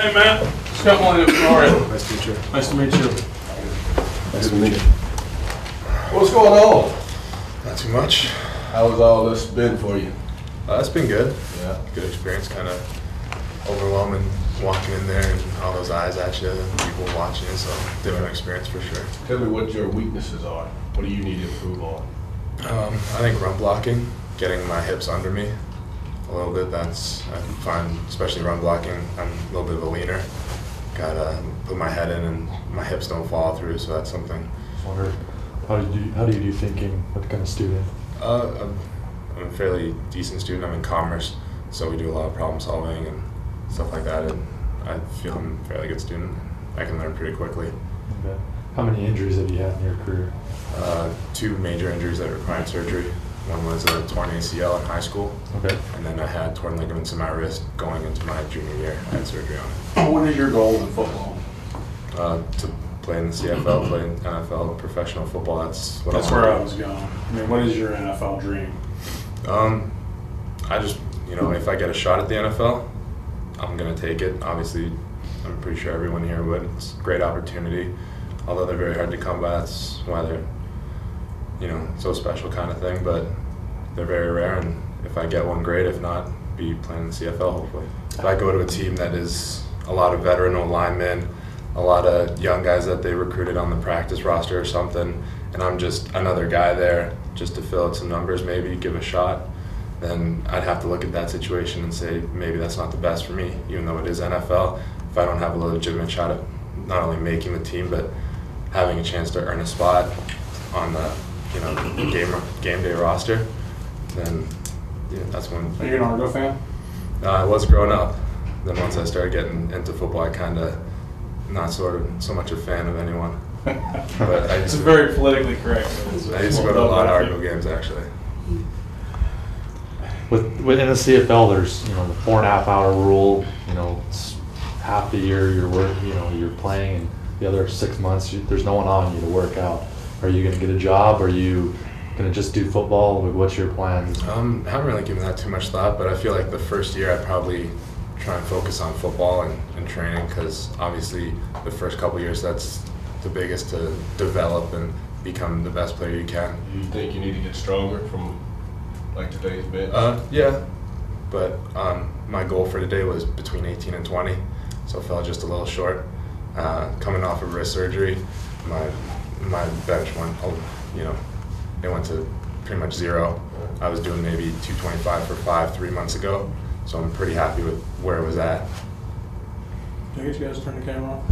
Hey, Matt. Scott Molina, Florida. Nice to meet you. Nice to meet you. Nice to meet you. What's going on? Not too much. How has all this been for you? It's been good. Yeah. Good experience. Kind of overwhelming walking in there and all those eyes at you and people watching you. So different experience for sure. Tell me what your weaknesses are. What do you need to improve on? I think run blocking, getting my hips under me a little bit. I find, especially run blocking, I'm a little bit of a leaner. Gotta put my head in and my hips don't fall through. So that's something. I wonder, how do you do thinking? What kind of student? I'm a fairly decent student. I'm in commerce, so we do a lot of problem solving and stuff like that. And I feel I'm a fairly good student. I can learn pretty quickly. Okay. How many injuries have you had in your career? 2 major injuries that required surgery. One was a torn ACL in high school. Okay. And then I had torn ligaments in my wrist going into my junior year. I had surgery on it. What is your goal in football? To play in the CFL, play in NFL, professional football. That's That's where I was going. I mean, what is your NFL dream? I just, if I get a shot at the NFL, I'm going to take it. Obviously, I'm pretty sure everyone here would. It's a great opportunity. Although they're very hard to come by, that's why they're, so special kind of thing. But they're very rare, and if I get one, great. If not, be playing in the CFL, hopefully. If I go to a team that is a lot of veteran linemen, a lot of young guys that they recruited on the practice roster or something, and I'm just another guy there just to fill out some numbers, maybe give a shot, then I'd have to look at that situation and say maybe that's not the best for me, even though it is NFL. If I don't have a legitimate shot at not only making the team, but having a chance to earn a spot on the game day roster, then that's when. Are you an Argo fan? I was growing up. Then once I started getting into football, I kind of not so much a fan of anyone. But It's very politically correct. I used to go to a lot of Argo games actually. Within the CFL, there's the 4.5 hour rule. It's half the year you're playing, and the other 6 months there's no one on you to work out. Are you going to get a job? Are you going to just do football? What's your plans? I haven't really given that too much thought, but I feel like the first year I'd probably try and focus on football and training, because obviously the first couple years that's the biggest to develop and become the best player you can. Do you think you need to get stronger from today's bench? Yeah, but my goal for today was between 18 and 20, so I fell just a little short. Coming off of wrist surgery, my bench went, it went to pretty much 0. I was doing maybe 225 for 5 3 months ago, so I'm pretty happy with where it was at. Can I get you guys to turn the camera on?